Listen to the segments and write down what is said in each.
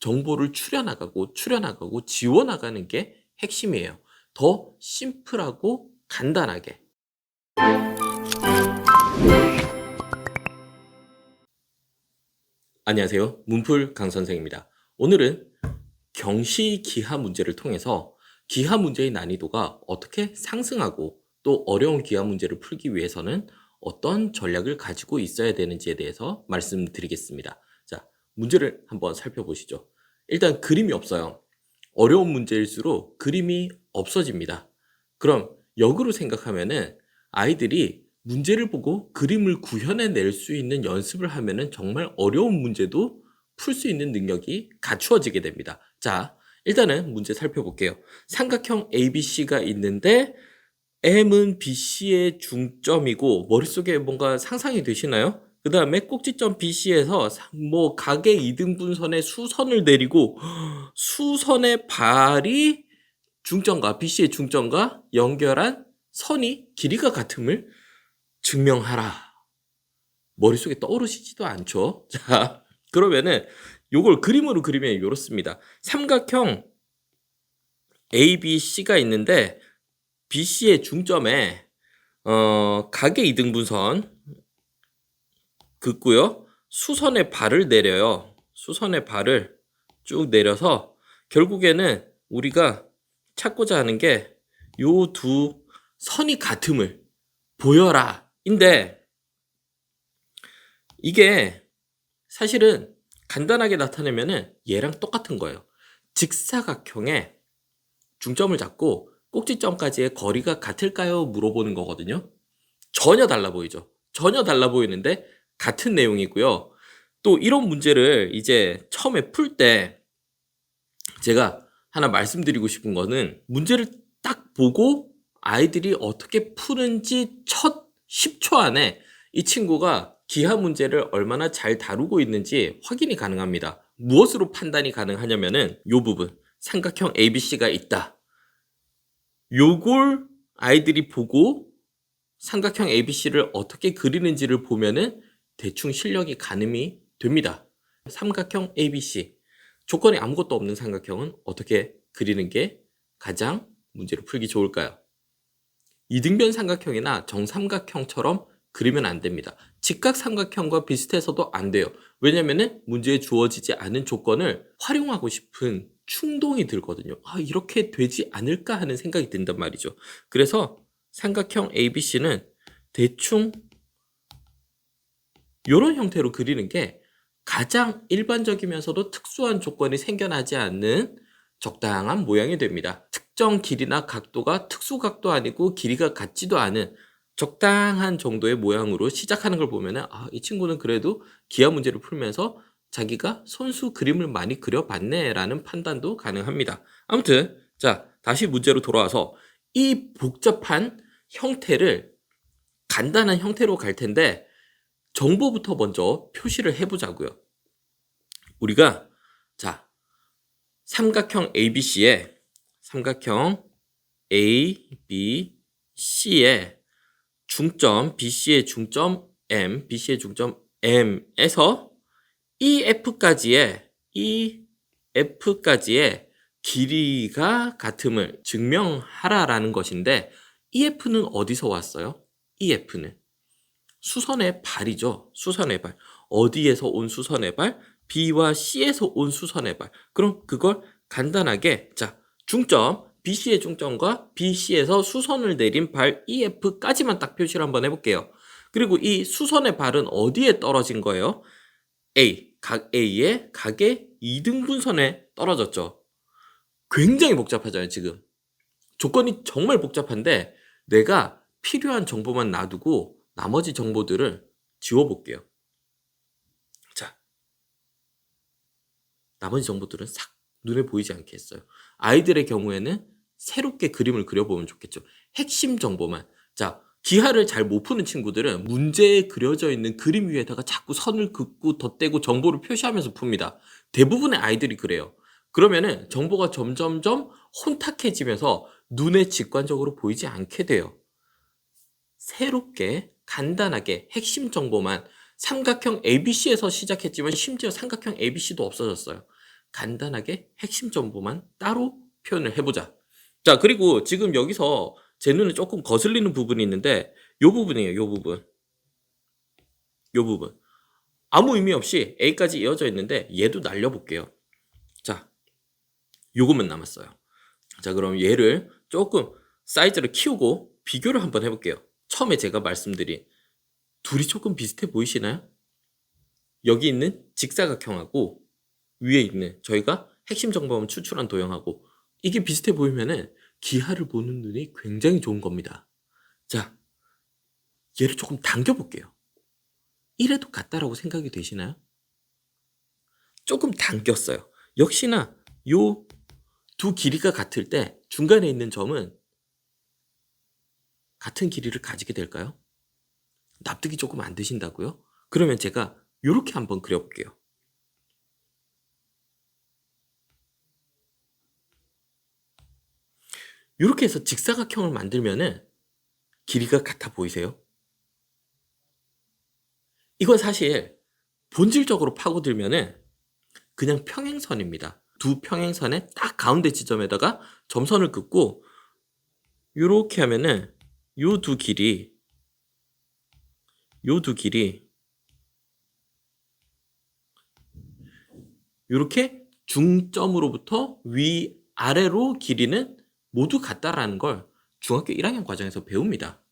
정보를 추려나가고 지워나가는 게 핵심이에요. 더 심플하고 간단하게. 안녕하세요. 문풀 강선생입니다. 오늘은 경시 기하 문제를 통해서 기하 문제의 난이도가 어떻게 상승하고 또 어려운 기하 문제를 풀기 위해서는 어떤 전략을 가지고 있어야 되는지에 대해서 말씀드리겠습니다. 자, 문제를 한번 살펴보시죠. 일단 그림이 없어요. 어려운 문제일수록 그림이 없어집니다. 그럼 역으로 생각하면은 아이들이 문제를 보고 그림을 구현해낼 수 있는 연습을 하면은 정말 어려운 문제도 풀 수 있는 능력이 갖추어지게 됩니다. 자, 일단은 문제 살펴볼게요. 삼각형 ABC가 있는데 M은 BC의 중점이고 머릿속에 뭔가 상상이 되시나요? 그 다음에 꼭지점 BC에서 뭐 각의 이등분선에 수선을 내리고 수선의 발이 중점과 BC의 중점과 연결한 선이 길이가 같음을 증명하라. 머릿속에 떠오르시지도 않죠? 자, 그러면은 요걸 그림으로 그리면 이렇습니다. 삼각형 ABC가 있는데 BC의 중점에 각의 이등분선 긋고요. 수선의 발을 내려요. 수선의 발을 쭉 내려서 결국에는 우리가 찾고자 하는 게 요 두 선이 같음을 보여라 인데 이게 사실은 간단하게 나타내면은 얘랑 똑같은 거예요. 직사각형의 중점을 잡고 꼭지점까지의 거리가 같을까요? 물어보는 거거든요. 전혀 달라 보이죠? 전혀 달라 보이는데 같은 내용이고요. 또 이런 문제를 이제 처음에 풀 때 제가 하나 말씀드리고 싶은 거는 문제를 딱 보고 아이들이 어떻게 푸는지 첫 10초 안에 이 친구가 기하 문제를 얼마나 잘 다루고 있는지 확인이 가능합니다. 무엇으로 판단이 가능하냐면은 요 부분, 삼각형 ABC가 있다. 요걸 아이들이 보고 삼각형 ABC를 어떻게 그리는지를 보면은 대충 실력이 가늠이 됩니다. 삼각형 ABC, 조건이 아무것도 없는 삼각형은 어떻게 그리는 게 가장 문제를 풀기 좋을까요? 이등변 삼각형이나 정삼각형처럼 그리면 안 됩니다. 직각삼각형과 비슷해서도 안 돼요. 왜냐면은 문제에 주어지지 않은 조건을 활용하고 싶은 충동이 들거든요. 아, 이렇게 되지 않을까 하는 생각이 든단 말이죠. 그래서 삼각형 ABC는 대충 이런 형태로 그리는 게 가장 일반적이면서도 특수한 조건이 생겨나지 않는 적당한 모양이 됩니다. 특정 길이나 각도가 특수각도 아니고 길이가 같지도 않은 적당한 정도의 모양으로 시작하는 걸 보면은 아, 이 친구는 그래도 기하 문제를 풀면서 자기가 손수 그림을 많이 그려봤네 라는 판단도 가능합니다. 아무튼 자, 다시 문제로 돌아와서 이 복잡한 형태를 간단한 형태로 갈 텐데 정보부터 먼저 표시를 해보자고요. 우리가 자, 삼각형 ABC의 중점 BC의 중점 M, BC의 중점 M에서 EF까지의 길이가 같음을 증명하라라는 것인데 EF는 어디서 왔어요? EF는 수선의 발이죠. 수선의 발. 어디에서 온 수선의 발? B와 C에서 온 수선의 발. 그럼 그걸 간단하게 자, 중점 BC의 중점과 BC에서 수선을 내린 발 EF까지만 딱 표시를 한번 해볼게요. 그리고 이 수선의 발은 어디에 떨어진 거예요? 각 A의 각의 이등분선에 떨어졌죠. 굉장히 복잡하잖아요, 지금. 조건이 정말 복잡한데 내가 필요한 정보만 놔두고 나머지 정보들을 지워볼게요. 자, 나머지 정보들은 싹 눈에 보이지 않게 했어요. 아이들의 경우에는 새롭게 그림을 그려보면 좋겠죠. 핵심 정보만. 자, 기하를 잘 못 푸는 친구들은 문제에 그려져 있는 그림 위에다가 자꾸 선을 긋고 덧대고 정보를 표시하면서 풉니다. 대부분의 아이들이 그래요. 그러면은 정보가 점점점 혼탁해지면서 눈에 직관적으로 보이지 않게 돼요. 새롭게 간단하게 핵심 정보만 삼각형 ABC에서 시작했지만 심지어 삼각형 ABC도 없어졌어요. 간단하게 핵심 정보만 따로 표현을 해보자. 자, 그리고 지금 여기서 제 눈에 조금 거슬리는 부분이 있는데 요 부분이에요. 요 부분. 요 부분. 아무 의미 없이 A까지 이어져 있는데 얘도 날려볼게요. 자, 요것만 남았어요. 자, 그럼 얘를 조금 사이즈를 키우고 비교를 한번 해볼게요. 처음에 제가 말씀드린 둘이 조금 비슷해 보이시나요? 여기 있는 직사각형하고 위에 있는 저희가 핵심 정보만 추출한 도형하고 이게 비슷해 보이면은 기하를 보는 눈이 굉장히 좋은 겁니다. 자, 얘를 조금 당겨볼게요. 이래도 같다라고 생각이 되시나요? 조금 당겼어요. 역시나 요 두 길이가 같을 때 중간에 있는 점은 같은 길이를 가지게 될까요? 납득이 조금 안 되신다고요? 그러면 제가 이렇게 한번 그려볼게요. 이렇게 해서 직사각형을 만들면은 길이가 같아 보이세요? 이건 사실 본질적으로 파고들면은 그냥 평행선입니다. 두 평행선의 딱 가운데 지점에다가 점선을 긋고 이렇게 하면은 요 두 길이 이렇게 중점으로부터 위아래로 길이는 모두 같다라는 걸 중학교 1학년 과정에서 배웁니다.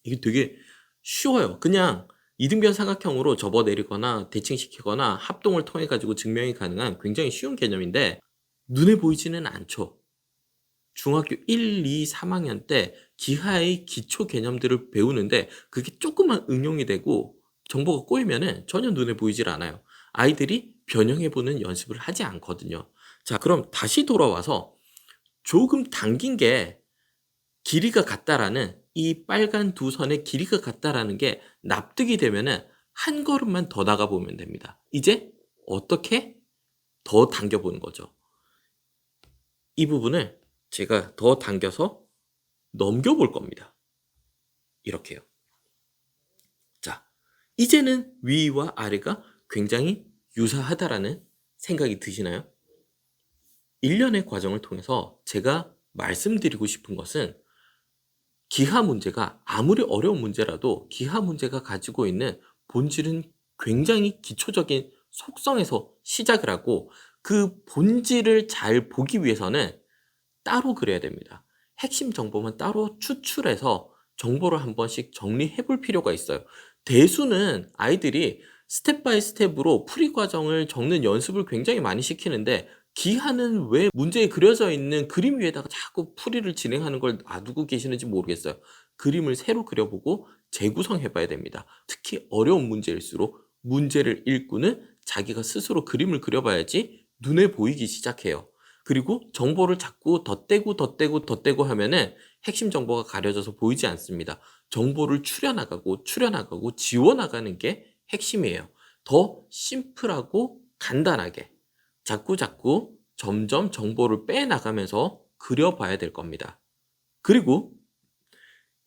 이게 되게 쉬워요. 그냥 이등변 삼각형으로 접어내리거나 대칭시키거나 합동을 통해 가지고 증명이 가능한 굉장히 쉬운 개념인데 눈에 보이지는 않죠. 중학교 1, 2, 3학년 때 기하의 기초 개념들을 배우는데 그게 조금만 응용이 되고 정보가 꼬이면은 전혀 눈에 보이질 않아요. 아이들이 변형해보는 연습을 하지 않거든요. 자, 그럼 다시 돌아와서 조금 당긴 게 길이가 같다라는 이 빨간 두 선의 길이가 같다라는 게 납득이 되면은 한 걸음만 더 나가보면 됩니다. 이제 어떻게 더 당겨보는 거죠. 이 부분을 제가 더 당겨서 넘겨볼 겁니다. 이렇게요. 자, 이제는 위와 아래가 굉장히 유사하다라는 생각이 드시나요? 1년의 과정을 통해서 제가 말씀드리고 싶은 것은 기하 문제가 아무리 어려운 문제라도 기하 문제가 가지고 있는 본질은 굉장히 기초적인 속성에서 시작을 하고 그 본질을 잘 보기 위해서는 따로 그려야 됩니다. 핵심 정보만 따로 추출해서 정보를 한 번씩 정리해 볼 필요가 있어요. 대수는 아이들이 스텝 바이 스텝으로 풀이 과정을 적는 연습을 굉장히 많이 시키는데 기하는 왜 문제에 그려져 있는 그림 위에다가 자꾸 풀이를 진행하는 걸 놔두고 계시는지 모르겠어요. 그림을 새로 그려보고 재구성해 봐야 됩니다. 특히 어려운 문제일수록 문제를 읽고는 자기가 스스로 그림을 그려봐야지 눈에 보이기 시작해요. 그리고 정보를 자꾸 덧대고 하면은 핵심 정보가 가려져서 보이지 않습니다. 정보를 추려나가고 지워나가는 게 핵심이에요. 더 심플하고 간단하게 자꾸 점점 정보를 빼나가면서 그려봐야 될 겁니다. 그리고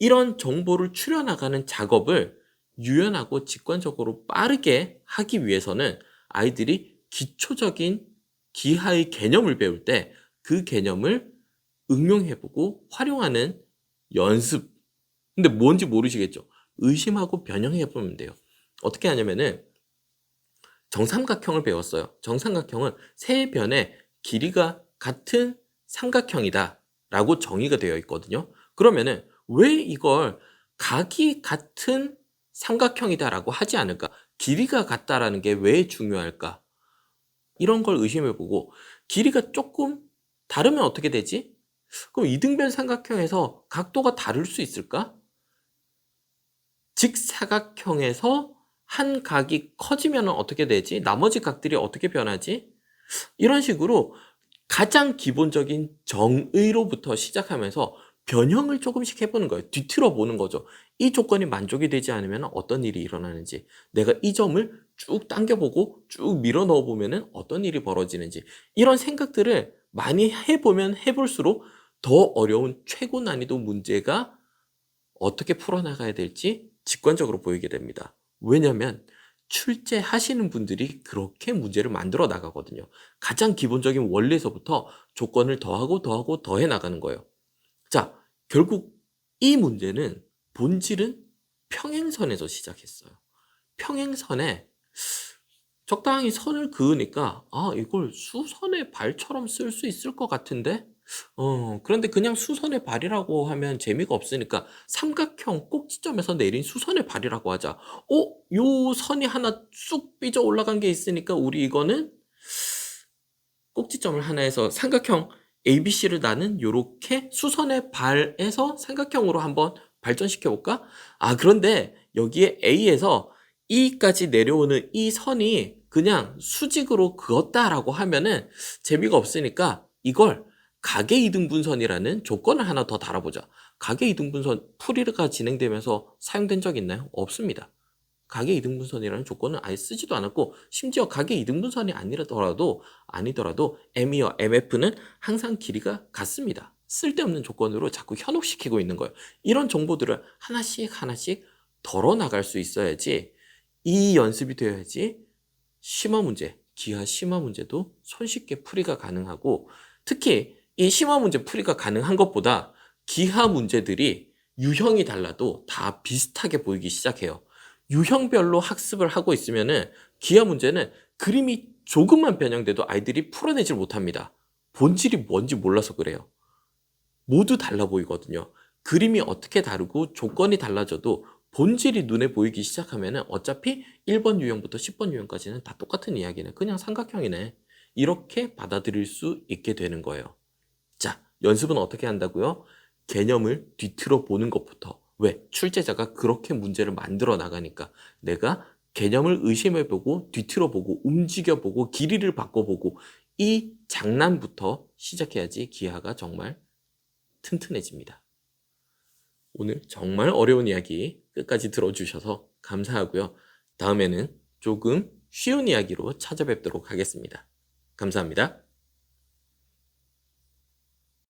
이런 정보를 추려나가는 작업을 유연하고 직관적으로 빠르게 하기 위해서는 아이들이 기초적인 기하의 개념을 배울 때 그 개념을 응용해보고 활용하는 연습. 근데 뭔지 모르시겠죠? 의심하고 변형해보면 돼요. 어떻게 하냐면은 정삼각형을 배웠어요. 정삼각형은 세 변의 길이가 같은 삼각형이다 라고 정의가 되어 있거든요. 그러면은 왜 이걸 각이 같은 삼각형이다 라고 하지 않을까? 길이가 같다라는 게 왜 중요할까? 이런 걸 의심해보고 길이가 조금 다르면 어떻게 되지? 그럼 이등변 삼각형에서 각도가 다를 수 있을까? 직사각형에서 한 각이 커지면 어떻게 되지? 나머지 각들이 어떻게 변하지? 이런 식으로 가장 기본적인 정의로부터 시작하면서 변형을 조금씩 해보는 거예요. 뒤틀어 보는 거죠. 이 조건이 만족이 되지 않으면 어떤 일이 일어나는지, 내가 이 점을 쭉 당겨보고 쭉 밀어 넣어보면 어떤 일이 벌어지는지, 이런 생각들을 많이 해보면 해볼수록 더 어려운 최고 난이도 문제가 어떻게 풀어나가야 될지 직관적으로 보이게 됩니다. 왜냐하면 출제하시는 분들이 그렇게 문제를 만들어 나가거든요. 가장 기본적인 원리에서부터 조건을 더하고 더하고 더해 나가는 거예요. 자, 결국 이 문제는 본질은 평행선에서 시작했어요. 평행선에 적당히 선을 그으니까 이걸 수선의 발처럼 쓸 수 있을 것 같은데? 그런데 그냥 수선의 발이라고 하면 재미가 없으니까 삼각형 꼭지점에서 내린 수선의 발이라고 하자. 요 선이 하나 쑥 삐져 올라간 게 있으니까 우리 이거는 꼭지점을 하나 해서 삼각형 ABC를 나는 요렇게 수선의 발에서 삼각형으로 한번 발전시켜 볼까? 그런데 여기에 A에서 E까지 내려오는 이 선이 그냥 수직으로 그었다라고 하면은 재미가 없으니까 이걸 가계이등분선이라는 조건을 하나 더 달아보자. 가계이등분선 풀이가 진행되면서 사용된 적 있나요? 없습니다. 가계이등분선이라는 조건은 아예 쓰지도 않았고, 심지어 가계이등분선이 아니더라도 M이와 MF는 항상 길이가 같습니다. 쓸데없는 조건으로 자꾸 현혹시키고 있는 거예요. 이런 정보들을 하나씩 하나씩 덜어나갈 수 있어야지, 이 연습이 되어야지 심화 문제, 기하 심화 문제도 손쉽게 풀이가 가능하고, 특히 이 심화 문제 풀이가 가능한 것보다 기하 문제들이 유형이 달라도 다 비슷하게 보이기 시작해요. 유형별로 학습을 하고 있으면은 기하 문제는 그림이 조금만 변형돼도 아이들이 풀어내질 못합니다. 본질이 뭔지 몰라서 그래요. 모두 달라 보이거든요. 그림이 어떻게 다르고 조건이 달라져도 본질이 눈에 보이기 시작하면은 어차피 1번 유형부터 10번 유형까지는 다 똑같은 이야기네. 그냥 삼각형이네. 이렇게 받아들일 수 있게 되는 거예요. 자, 연습은 어떻게 한다고요? 개념을 뒤틀어 보는 것부터. 왜? 출제자가 그렇게 문제를 만들어 나가니까 내가 개념을 의심해보고 뒤틀어보고 움직여보고 길이를 바꿔보고 이 장난부터 시작해야지 기하가 정말 튼튼해집니다. 오늘 정말 어려운 이야기 끝까지 들어주셔서 감사하고요. 다음에는 조금 쉬운 이야기로 찾아뵙도록 하겠습니다. 감사합니다.